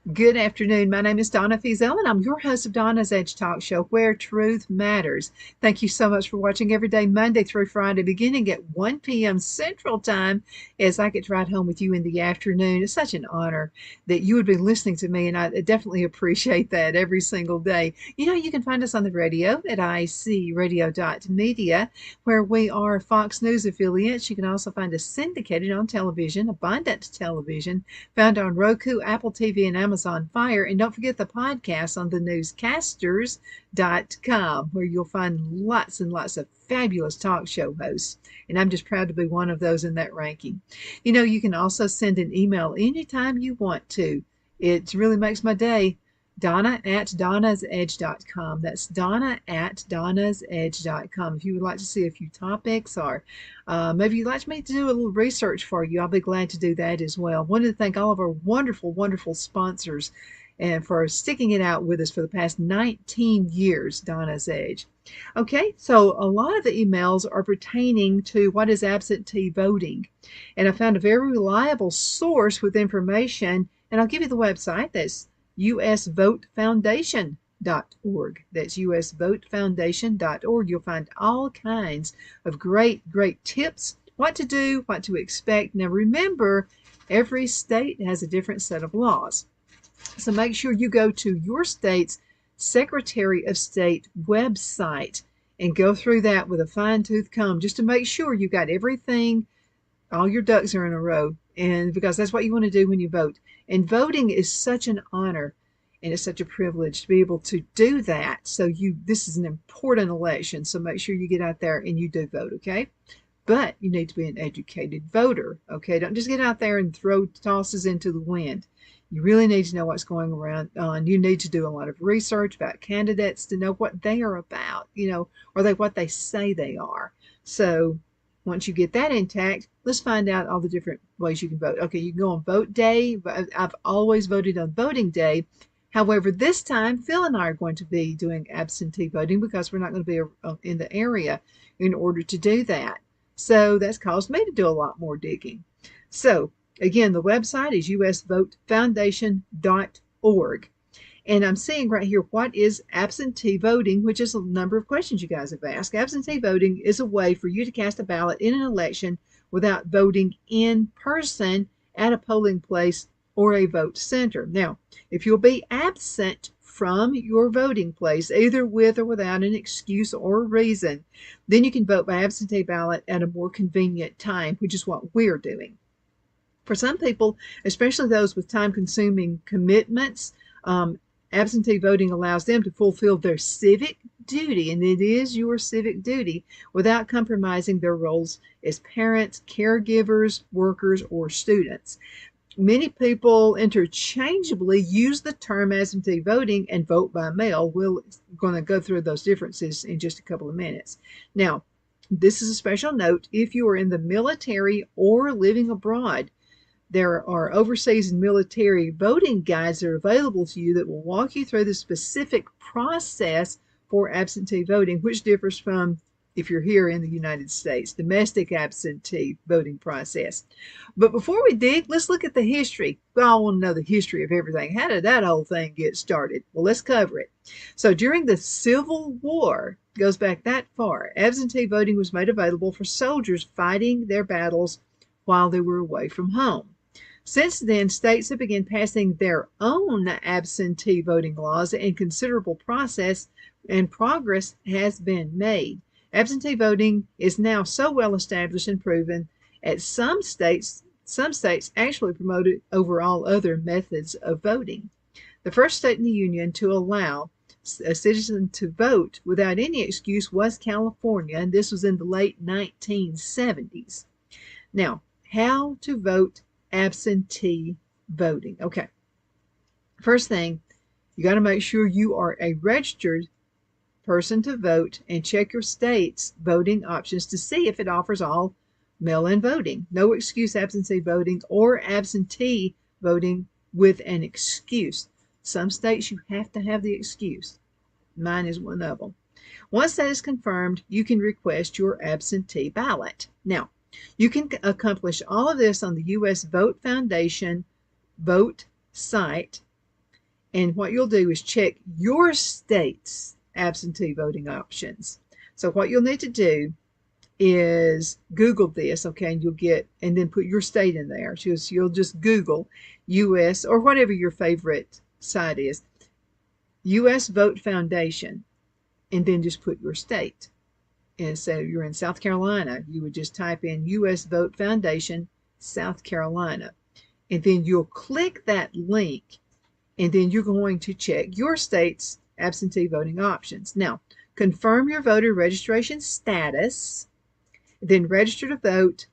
Good afternoon. My name is Donna Fiesel, and I'm your host of Donna's Edge Talk Show, where truth matters. Thank you so much for watching every day, Monday through Friday, beginning at 1 p.m. Central Time, as I get to ride home with you in the afternoon. It's such an honor that you would be listening to me, and I definitely appreciate that every single day. You know, you can find us on the radio at icradio.media, where we are Fox News affiliates. You can also find us syndicated on television, Abundant Television, found on Roku, Apple TV, and Amazon Fire. And don't forget the podcast on the newscasters.com, where you'll find lots and lots of fabulous talk show hosts. And I'm just proud to be one of those in that ranking. You know, you can also send an email anytime you want to. It really makes my day. Donna at donnasedge.com. That's Donna at donnasedge.com. If you would like to see a few topics, or maybe you'd like me to do a little research for you, I'll be glad to do that as well. Wanted to thank all of our wonderful, wonderful sponsors and for sticking it out with us for the past 19 years, Donna's Edge. Okay, so a lot of the emails are pertaining to what is absentee voting. And I found a very reliable source with information, and I'll give you the website. That's usvotefoundation.org. That's usvotefoundation.org. You'll find all kinds of great, great tips, what to do, what to expect. Now remember, every state has a different set of laws. So make sure you go to your state's Secretary of State website and go through that with a fine-tooth comb just to make sure you've got everything, all your ducks are in a row, and because that's what you want to do when you vote. And voting is such an honor, and it's such a privilege to be able to do that. So this is an important election, so make sure you get out there and you do vote, okay? But you need to be an educated voter, okay? Don't just get out there and throw tosses into the wind. You really need to know what's going on. You need to do a lot of research about candidates to know what they are about, or what they say they are. So once you get that intact, let's find out all the different ways you can vote. Okay, you can go on vote day. I've always voted on voting day. However, this time, Phil and I are going to be doing absentee voting because we're not going to be in the area in order to do that. So that's caused me to do a lot more digging. So again, the website is usvotefoundation.org. And I'm seeing right here, what is absentee voting, which is a number of questions you guys have asked. Absentee voting is a way for you to cast a ballot in an election without voting in person at a polling place or a vote center. Now, if you'll be absent from your voting place, either with or without an excuse or reason, then you can vote by absentee ballot at a more convenient time, which is what we're doing. For some people, especially those with time-consuming commitments, absentee voting allows them to fulfill their civic duty, and it is your civic duty, without compromising their roles as parents, caregivers, workers, or students. Many people interchangeably use the term absentee voting and vote by mail. We're going to go through those differences in just a couple of minutes. Now, this is a special note. If you are in the military or living abroad, there are overseas and military voting guides that are available to you that will walk you through the specific process for absentee voting, which differs from, if you're here in the United States, domestic absentee voting process. But before we dig, let's look at the history. We all want to know the history of everything. How did that whole thing get started? Well, let's cover it. So during the Civil War, goes back that far, absentee voting was made available for soldiers fighting their battles while they were away from home. Since then, states have begun passing their own absentee voting laws, and considerable process and progress has been made. Absentee voting is now so well established and proven at some states actually promote it over all other methods of voting. The first state in the Union to allow a citizen to vote without any excuse was California, and this was in the late 1970s. Now, how to vote absentee voting. Okay, first thing, you got to make sure you are a registered person to vote and check your state's voting options to see if it offers all mail-in voting, no excuse absentee voting, or absentee voting with an excuse. Some states you have to have the excuse. Mine is one of them. Once that is confirmed, you can request your absentee ballot. Now, you can accomplish all of this on the U.S. Vote Foundation vote site And what you'll do is check your state's absentee voting options. So what you'll need to do is Google this, okay, and you'll get, and then put your state in there. So you'll just Google US or whatever your favorite site is, US Vote Foundation, and then just put your state. And so you're in South Carolina, you would just type in US Vote Foundation, South Carolina. And then you'll click that link, and then you're going to check your state's absentee voting options. Now, confirm your voter registration status, then register to vote,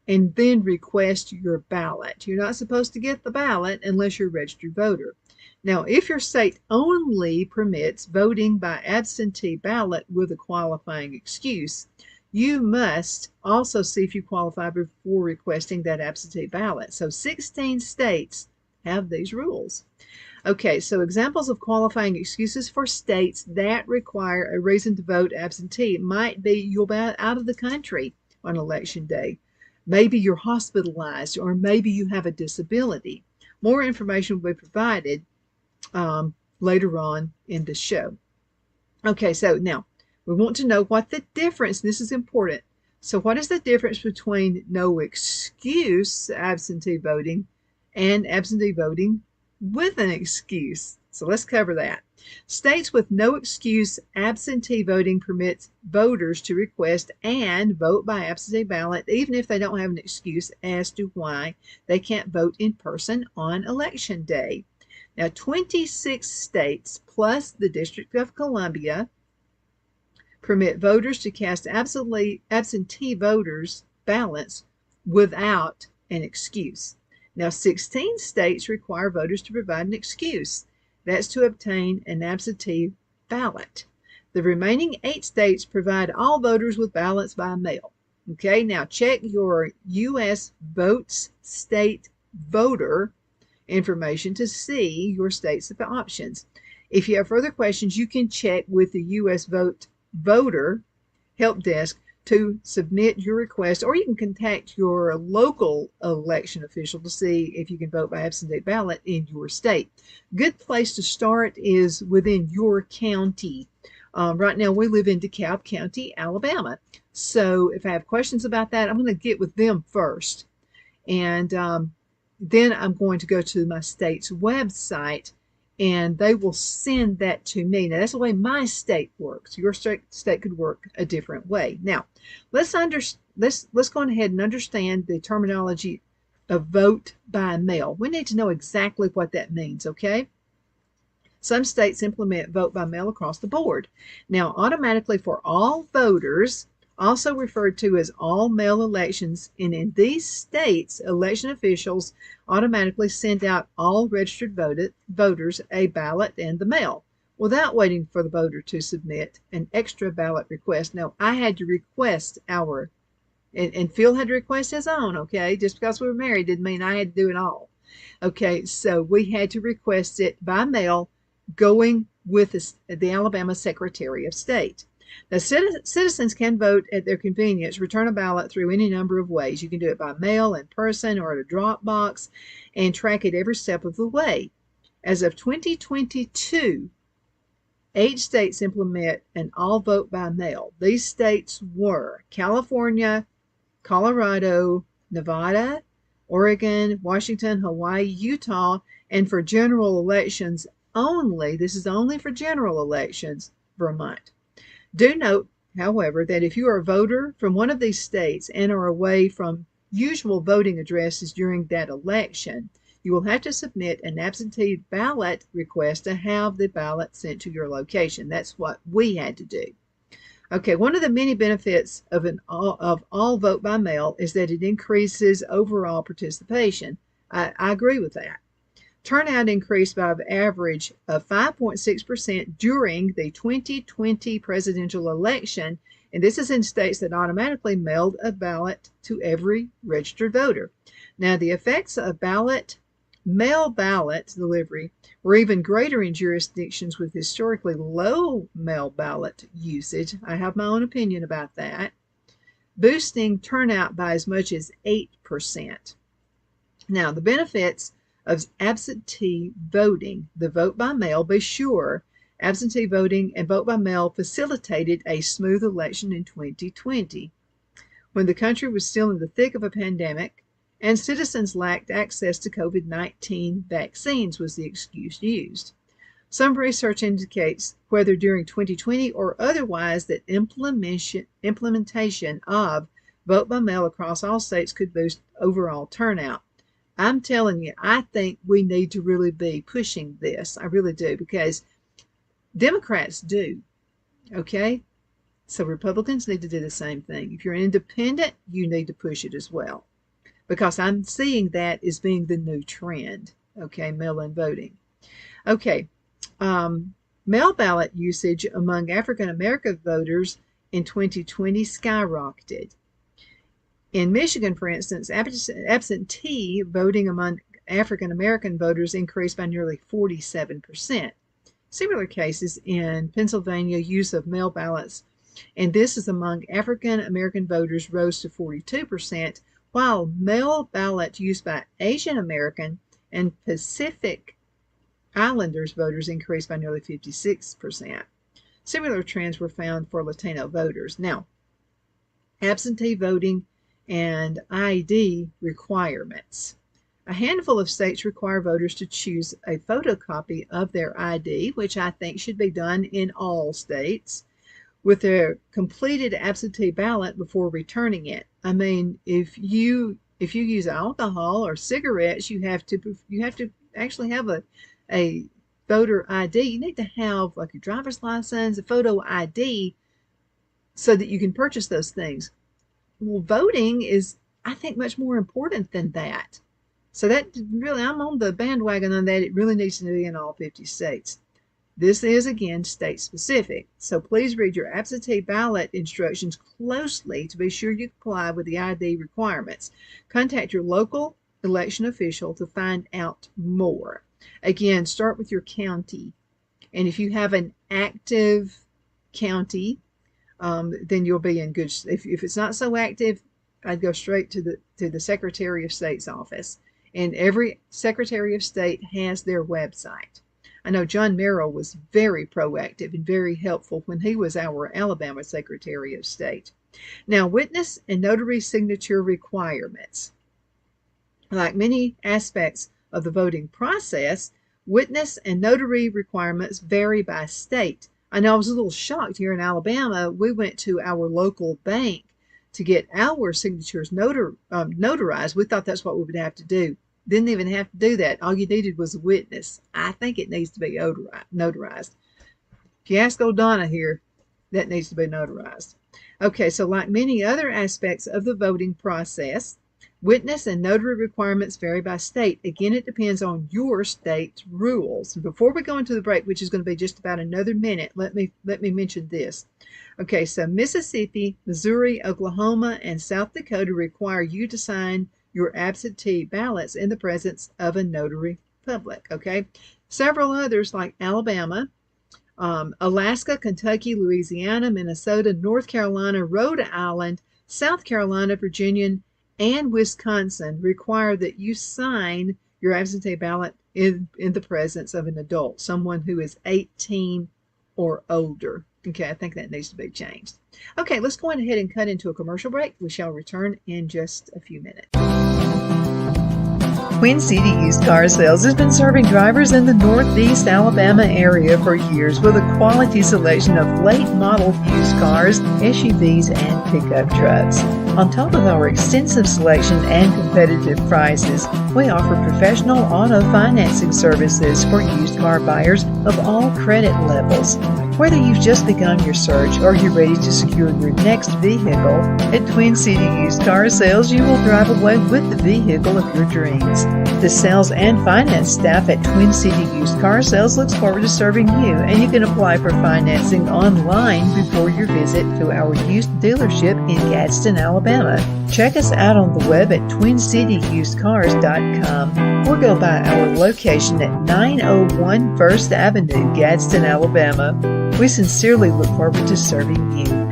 and then request your ballot. You're not supposed to get the ballot unless you're a registered voter. Now, if your state only permits voting by absentee ballot with a qualifying excuse, you must also see if you qualify before requesting that absentee ballot. So 16 states have these rules. Okay, so examples of qualifying excuses for states that require a reason to vote absentee might be you'll be out of the country on election day. Maybe you're hospitalized, or maybe you have a disability. More information will be provided later on in the show. Okay, so now we want to know what the difference, this is important. So what is the difference between no excuse absentee voting and absentee voting with an excuse? So let's cover that. States with no excuse absentee voting permits voters to request and vote by absentee ballot even if they don't have an excuse as to why they can't vote in person on election day. Now, 26 states plus the District of Columbia permit voters to cast absentee voters' ballots without an excuse. Now, 16 states require voters to provide an excuse. That's to obtain an absentee ballot. The remaining 8 states provide all voters with ballots by mail. Okay, now check your U.S. Votes State Voter information to see your state's options. If you have further questions, you can check with the U.S. Voter Help Desk to submit your request, or you can contact your local election official to see if you can vote by absentee ballot in your state. Good place to start is within your county. Right now we live in DeKalb County, Alabama. So if I have questions about that, I'm going to get with them first. And then I'm going to go to my state's website, and they will send that to me. Now, that's the way my state works. Your state could work a different way. Now, let's go ahead and understand the terminology of vote by mail. We need to know exactly what that means, okay? Some states implement vote by mail across the board. Now, automatically for all voters, also referred to as all mail elections, and in these states, election officials automatically send out all registered voters a ballot in the mail without waiting for the voter to submit an extra ballot request. Now, I had to request and Phil had to request his own, okay? Just because we were married didn't mean I had to do it all. Okay, so we had to request it by mail going with the Alabama Secretary of State. Now, citizens can vote at their convenience, return a ballot through any number of ways. You can do it by mail, in person, or at a drop box, and track it every step of the way. As of 2022, 8 states implement an all vote by mail. These states were California, Colorado, Nevada, Oregon, Washington, Hawaii, Utah, and for general elections only, this is only for general elections, Vermont. Do note, however, that if you are a voter from one of these states and are away from usual voting addresses during that election, you will have to submit an absentee ballot request to have the ballot sent to your location. That's what we had to do. Okay, one of the many benefits of all vote by mail is that it increases overall participation. I agree with that. Turnout increased by an average of 5.6% during the 2020 presidential election, and this is in states that automatically mailed a ballot to every registered voter. Now, the effects of mail ballot delivery were even greater in jurisdictions with historically low mail ballot usage. I have my own opinion about that, boosting turnout by as much as 8%. Now, the benefits of absentee voting, the vote by mail. Be sure absentee voting and vote by mail facilitated a smooth election in 2020, when the country was still in the thick of a pandemic and citizens lacked access to COVID-19 vaccines, was the excuse used. Some research indicates, whether during 2020 or otherwise, that implementation of vote by mail across all states could boost overall turnout. I'm telling you, I think we need to really be pushing this. I really do, because Democrats do, okay? So Republicans need to do the same thing. If you're independent, you need to push it as well, because I'm seeing that as being the new trend, okay, mail-in voting. Okay, mail ballot usage among African American voters in 2020 skyrocketed. In Michigan, for instance, absentee voting among African American voters increased by nearly 47%. Similar cases in Pennsylvania, use of mail ballots, and this is among African American voters, rose to 42%, while mail ballot use by Asian American and Pacific Islanders voters increased by nearly 56%. Similar trends were found for Latino voters. Now, absentee voting and ID requirements. A handful of states require voters to choose a photocopy of their ID, which I think should be done in all states, with their completed absentee ballot before returning it. I mean, if you use alcohol or cigarettes, you have to actually have a voter ID. You need to have like your driver's license, a photo ID, so that you can purchase those things. Well, voting is, I think, much more important than that. So that really, I'm on the bandwagon on that. It really needs to be in all 50 states. This is, again, state specific. So please read your absentee ballot instructions closely to be sure you comply with the ID requirements. Contact your local election official to find out more. Again, start with your county. And if you have an active county, then you'll be in good. If it's not so active, I'd go straight to the Secretary of State's office. And every Secretary of State has their website. I know John Merrill was very proactive and very helpful when he was our Alabama Secretary of State. Now, witness and notary signature requirements. Like many aspects of the voting process, witness and notary requirements vary by state. I know I was a little shocked here in Alabama. We went to our local bank to get our signatures notarized. We thought that's what we would have to do. Didn't even have to do that. All you needed was a witness. I think it needs to be notarized. If you ask old Donna here, that needs to be notarized. Okay, so like many other aspects of the voting process, witness and notary requirements vary by state. Again, it depends on your state's rules. And before we go into the break, which is going to be just about another minute, let me mention this. Okay, so Mississippi, Missouri, Oklahoma, and South Dakota require you to sign your absentee ballots in the presence of a notary public, okay? Several others like Alabama, Alaska, Kentucky, Louisiana, Minnesota, North Carolina, Rhode Island, South Carolina, Virginia, and Wisconsin require that you sign your absentee ballot in the presence of an adult, someone who is 18 or older. Okay, I think that needs to be changed. Okay, let's go ahead and cut into a commercial break. We shall return in just a few minutes. Twin City Used Car Sales has been serving drivers in the Northeast Alabama area for years with a quality selection of late model used cars, SUVs, and pickup trucks. On top of our extensive selection and competitive prices, we offer professional auto financing services for used car buyers of all credit levels. Whether you've just begun your search or you're ready to secure your next vehicle, at Twin City Used Car Sales, you will drive away with the vehicle of your dreams. The sales and finance staff at Twin City Used Car Sales looks forward to serving you, and you can apply for financing online before your visit to our used dealership in Gadsden, Alabama. Check us out on the web at twincityusedcars.com or go by our location at 901 First Avenue, Gadsden, Alabama. We sincerely look forward to serving you.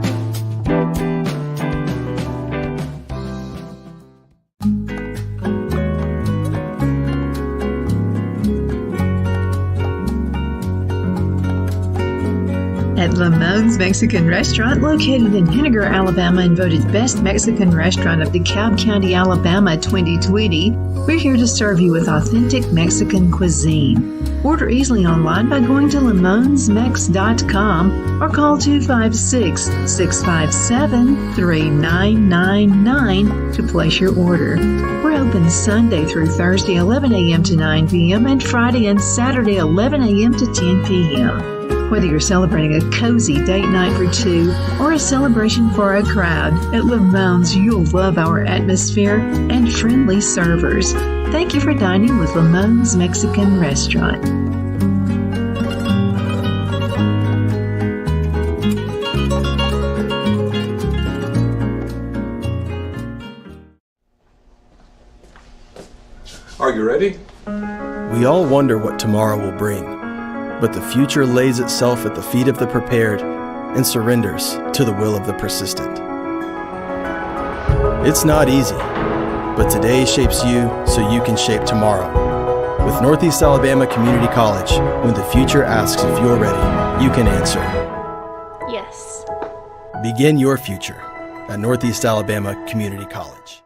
at Lamone's Mexican Restaurant, located in Henniger, Alabama, and voted Best Mexican Restaurant of DeKalb County, Alabama 2020. We're here to serve you with authentic Mexican cuisine. Order easily online by going to lamonsmex.com or call 256-657-3999 to place your order. We're open Sunday through Thursday 11 a.m. to 9 p.m. and Friday and Saturday 11 a.m. to 10 p.m. Whether you're celebrating a cozy date night for two or a celebration for a crowd, at Lamone's you'll love our atmosphere and friendly servers. Thank you for dining with Lamone's Mexican Restaurant. Are you ready? We all wonder what tomorrow will bring, but the future lays itself at the feet of the prepared and surrenders to the will of the persistent. It's not easy, but today shapes you so you can shape tomorrow. With Northeast Alabama Community College, when the future asks if you're ready, you can answer yes. Begin your future at Northeast Alabama Community College.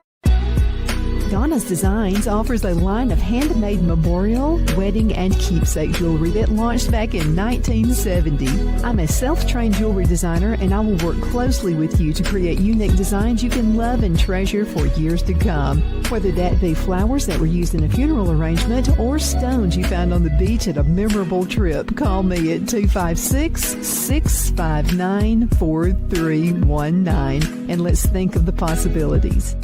Donna's Designs offers a line of handmade memorial, wedding, and keepsake jewelry that launched back in 1970. I'm a self-trained jewelry designer, and I will work closely with you to create unique designs you can love and treasure for years to come. Whether that be flowers that were used in a funeral arrangement or stones you found on the beach at a memorable trip, call me at 256-659-4319, and let's think of the possibilities.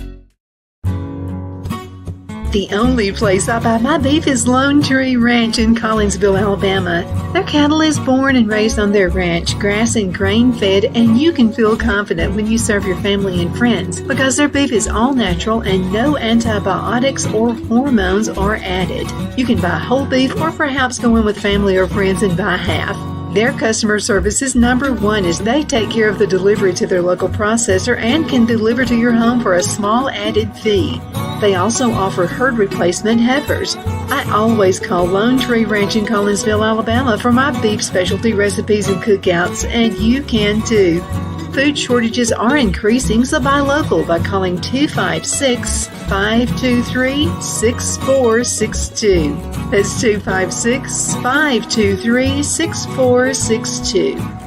The only place I buy my beef is Lone Tree Ranch in Collinsville, Alabama. Their cattle is born and raised on their ranch, grass and grain fed, and you can feel confident when you serve your family and friends because their beef is all natural and no antibiotics or hormones are added. You can buy whole beef or perhaps go in with family or friends and buy half. Their customer service is number one as they take care of the delivery to their local processor and can deliver to your home for a small added fee. They also offer herd replacement heifers. I always call Lone Tree Ranch in Collinsville, Alabama for my beef specialty recipes and cookouts, and you can too. Food shortages are increasing, so buy local by calling 256-523-6462. That's 256-523-6462.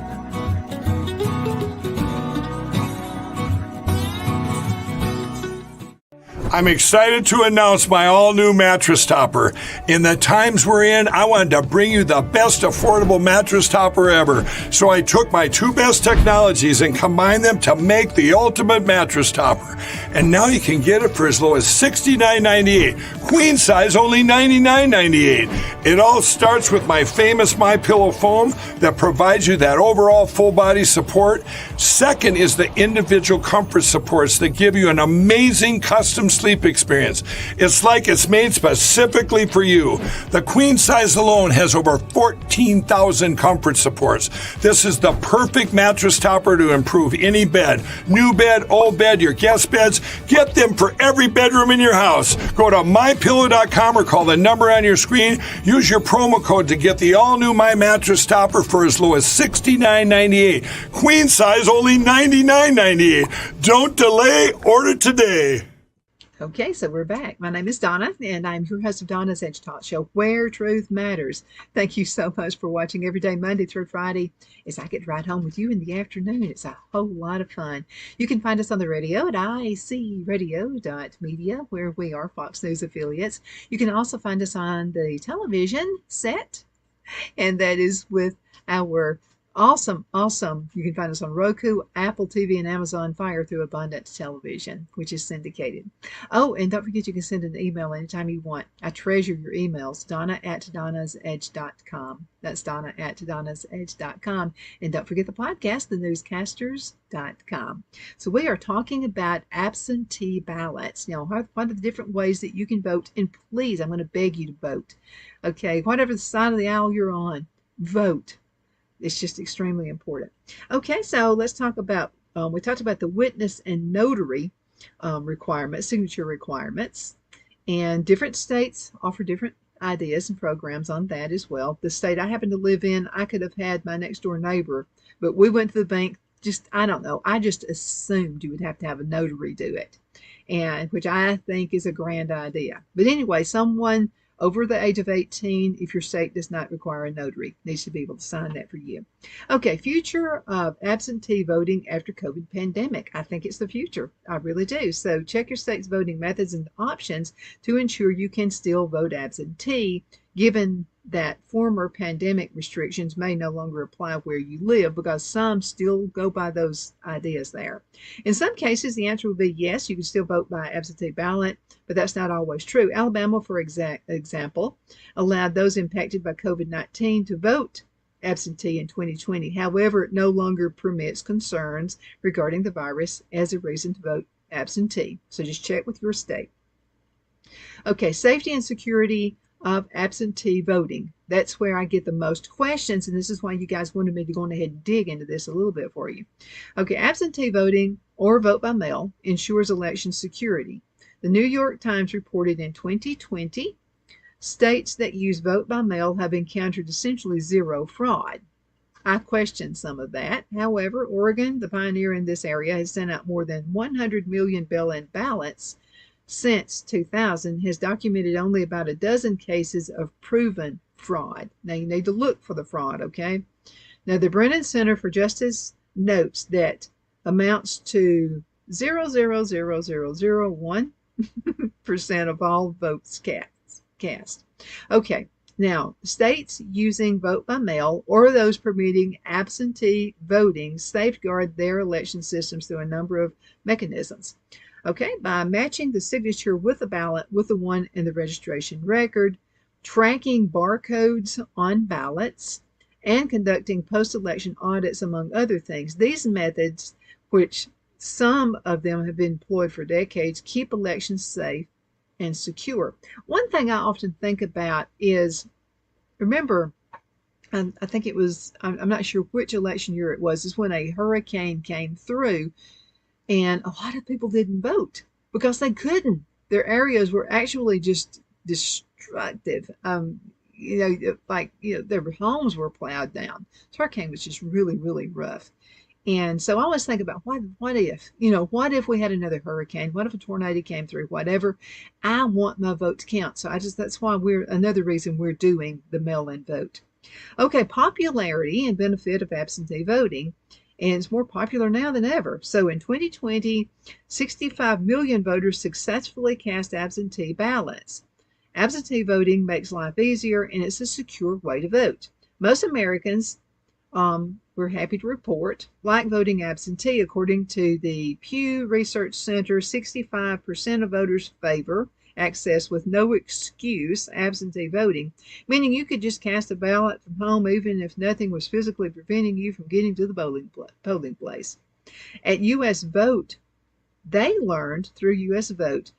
I'm excited to announce my all-new mattress topper. In the times we're in, I wanted to bring you the best affordable mattress topper ever. So I took my two best technologies and combined them to make the ultimate mattress topper. And now you can get it for as low as $69.98. Queen size only $99.98. It all starts with my famous MyPillow foam that provides you that overall full body support. Second is the individual comfort supports that give you an amazing custom sleep experience. It's like it's made specifically for you. The queen size alone has over 14,000 comfort supports. This is the perfect mattress topper to improve any bed. New bed, old bed, your guest beds. Get them for every bedroom in your house. Go to mypillow.com or call the number on your screen. Use your promo code to get the all-new My Mattress Topper for as low as $69.98. Queen size only $99.98. Don't delay. Order today. Okay, so we're back. My name is Donna, and I'm your host of Donna's Edge Talk Show, where truth matters. Thank you so much for watching every day, Monday through Friday, as I get to ride home with you in the afternoon. It's a whole lot of fun. You can find us on the radio at icradio.media, where we are Fox News affiliates. You can also find us on the television set, and that is with our awesome. You can find us on Roku, Apple TV, and Amazon Fire through Abundant Television, which is syndicated. Oh, and don't forget you can send an email anytime you want. I treasure your emails, donna@donnasedge.com. That's donna@donnasedge.com. And don't forget the podcast, thenewscasters.com. So we are talking about absentee ballots. Now, what are the different ways that you can vote? And please, I'm going to beg you to vote. Okay, whatever the side of the aisle you're on, vote. It's just extremely important. Okay, so let's talk about, we talked about the witness and notary requirements, signature requirements, and different states offer different ideas and programs on that as well. The state I happen to live in, I could have had my next door neighbor, but we went to the bank. I don't know. I just assumed you would have to have a notary do it, and which I think is a grand idea. But anyway, someone over the age of 18, if your state does not require a notary, needs to be able to sign that for you. Okay, future of absentee voting after COVID pandemic. I think it's the future. I really do. So check your state's voting methods and options to ensure you can still vote absentee, given that former pandemic restrictions may no longer apply where you live, because some still go by those ideas there. In some cases, the answer would be yes, you can still vote by absentee ballot, but that's not always true. Alabama, for example, allowed those impacted by COVID-19 to vote absentee in 2020. However, it no longer permits concerns regarding the virus as a reason to vote absentee. So just check with your state. Okay, safety and security of absentee voting. That's where I get the most questions, and this is why you guys wanted me to go ahead and dig into this a little bit for you. Okay, absentee voting or vote by mail ensures election security. The New York Times reported in 2020, states that use vote by mail have encountered essentially zero fraud. I question some of that. However, Oregon, the pioneer in this area, has sent out more than 100 million mail-in ballots since 2000, has documented only about a dozen cases of proven fraud. Now, you need to look for the fraud, okay? Now, the Brennan Center for Justice notes that amounts to 0.00001% of all votes cast. Okay, now, states using vote by mail or those permitting absentee voting safeguard their election systems through a number of mechanisms. Okay, by matching the signature with the ballot with the one in the registration record, tracking barcodes on ballots, and conducting post-election audits, among other things. These methods, which some of them have been employed for decades, keep elections safe and secure. One thing I often think about is, remember, I think it was, I'm not sure which election year it was, is when a hurricane came through. And a lot of people didn't vote because they couldn't. Their areas were actually just destructive. Their homes were plowed down. This hurricane was just really, really rough. And so I always think about what if we had another hurricane? What if a tornado came through? Whatever. I want my vote to count. So that's why another reason we're doing the mail-in vote. Okay, popularity and benefit of absentee voting. And it's more popular now than ever. So in 2020, 65 million voters successfully cast absentee ballots. Absentee voting makes life easier, and it's a secure way to vote. Most Americans, we're happy to report, like voting absentee. According to the Pew Research Center, 65% of voters favor access with no excuse absentee voting, meaning you could just cast a ballot from home even if nothing was physically preventing you from getting to the polling place. At U.S. Vote, they learned through U.S. Vote,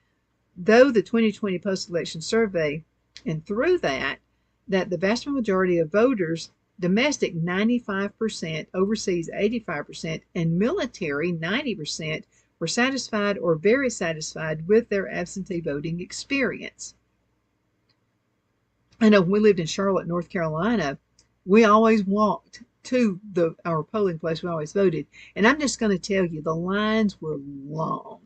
though the 2020 post-election survey, and through that the vast majority of voters, domestic 95%, overseas 85%, and military 90%, were satisfied or very satisfied with their absentee voting experience. I know when we lived in Charlotte, North Carolina, we always walked to our polling place. We always voted. And I'm just going to tell you, the lines were long.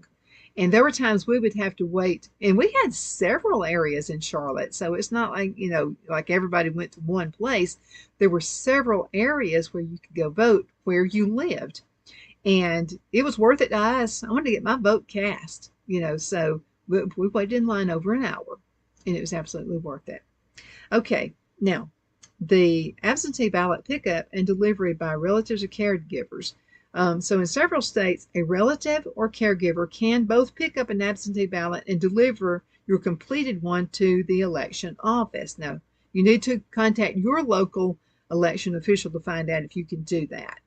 And there were times we would have to wait. And we had several areas in Charlotte. So it's not like, like everybody went to one place. There were several areas where you could go vote where you lived. And it was worth it to us. I wanted to get my vote cast, so we waited in line over an hour, and it was absolutely worth it. Okay, now, the absentee ballot pickup and delivery by relatives or caregivers. So in several states, a relative or caregiver can both pick up an absentee ballot and deliver your completed one to the election office. Now, you need to contact your local election official to find out if you can do that.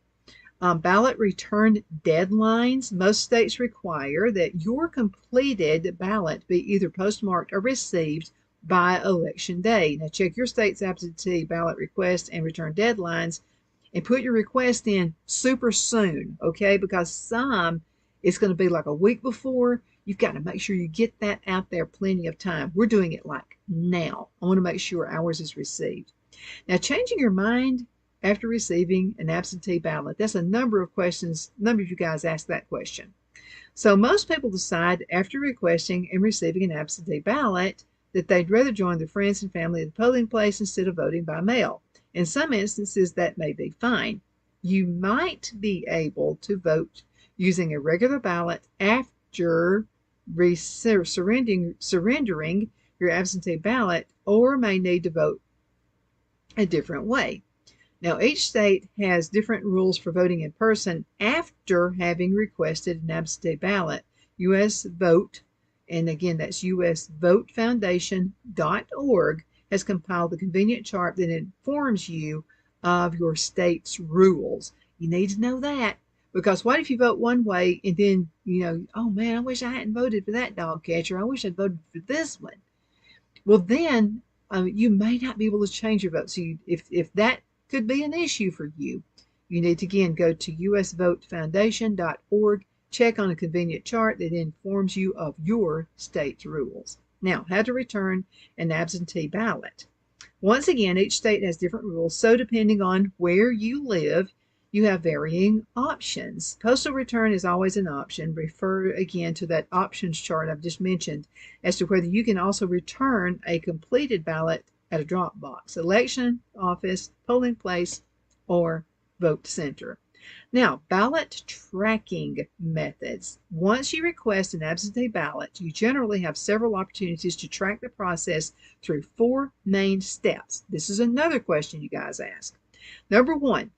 Ballot return deadlines. Most states require that your completed ballot be either postmarked or received by Election Day. Now, check your state's absentee ballot request and return deadlines and put your request in super soon, okay? Because some, it's going to be like a week before. You've got to make sure you get that out there plenty of time. We're doing it like now. I want to make sure ours is received. Now, changing your mind after receiving an absentee ballot, that's a number of questions. A number of you guys ask that question. So most people decide after requesting and receiving an absentee ballot that they'd rather join their friends and family at the polling place instead of voting by mail. In some instances, that may be fine. You might be able to vote using a regular ballot after surrendering your absentee ballot, or may need to vote a different way. Now, each state has different rules for voting in person after having requested an absentee ballot. U.S. Vote, and again, that's usvotefoundation.org, has compiled a convenient chart that informs you of your state's rules. You need to know that, because what if you vote one way and then, oh man, I wish I hadn't voted for that dog catcher. I wish I'd voted for this one. Well, then you may not be able to change your vote. So if that could be an issue for you, you need to again go to usvotefoundation.org, check on a convenient chart that informs you of your state's rules. Now, how to return an absentee ballot. Once again, each state has different rules, so depending on where you live, you have varying options. Postal return is always an option. Refer again to that options chart I've just mentioned as to whether you can also return a completed ballot at a drop box, election office, polling place, or vote center. Now, ballot tracking methods. Once you request an absentee ballot, you generally have several opportunities to track the process through 4 main steps. This is another question you guys ask. Number 1,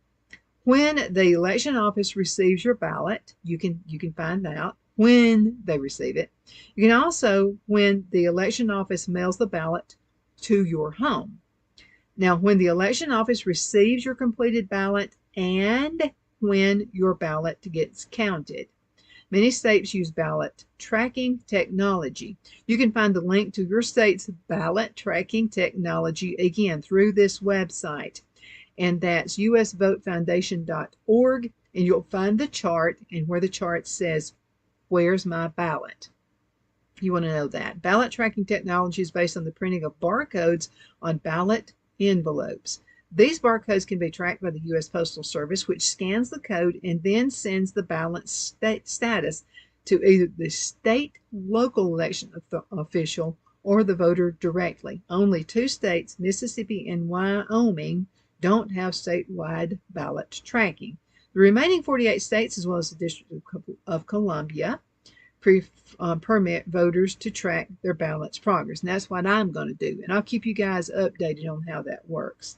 when the election office receives your ballot, you can find out when they receive it. You can also, when the election office mails the ballot to your home. Now, when the election office receives your completed ballot and when your ballot gets counted. Many states use ballot tracking technology. You can find the link to your state's ballot tracking technology again through this website, and that's usvotefoundation.org, and you'll find the chart, and where the chart says, "Where's my ballot?" You want to know that. Ballot tracking technology is based on the printing of barcodes on ballot envelopes. These barcodes can be tracked by the U.S. Postal Service, which scans the code and then sends the ballot status to either the state local election official or the voter directly. Only 2 states, Mississippi and Wyoming, don't have statewide ballot tracking. The remaining 48 states, as well as the District of Columbia, permit voters to track their ballot's progress. And that's what I'm going to do. And I'll keep you guys updated on how that works.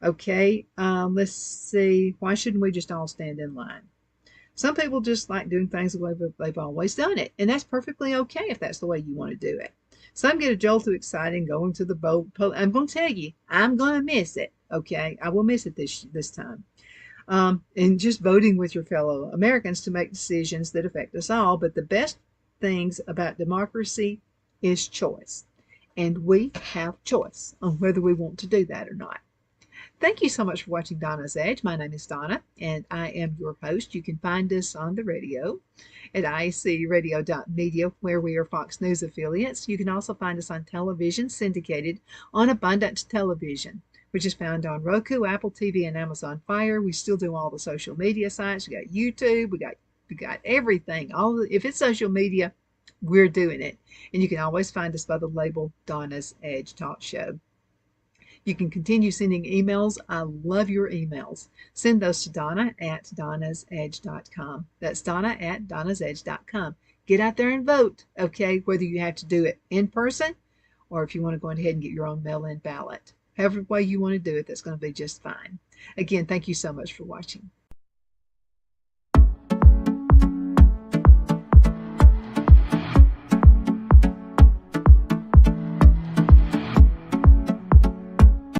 Okay, let's see. Why shouldn't we just all stand in line? Some people just like doing things the way they've always done it. And that's perfectly okay if that's the way you want to do it. Some get a jolt of exciting going to the vote. I'm going to tell you, I'm going to miss it. Okay, I will miss it this time. And just voting with your fellow Americans to make decisions that affect us all. But the best things about democracy is choice. And we have choice on whether we want to do that or not. Thank you so much for watching Donna's Edge. My name is Donna, and I am your host. You can find us on the radio at icradio.media, where we are Fox News affiliates. You can also find us on television, syndicated on Abundant Television, which is found on Roku, Apple TV, and Amazon Fire. We still do all the social media sites. We got YouTube. We got everything. If it's social media, we're doing it. And you can always find us by the label Donna's Edge Talk Show. You can continue sending emails. I love your emails. Send those to Donna at donnasedge.com. That's Donna at donnasedge.com. Get out there and vote, okay, whether you have to do it in person or if you want to go ahead and get your own mail-in ballot. However way you want to do it, that's going to be just fine. Again, thank you so much for watching.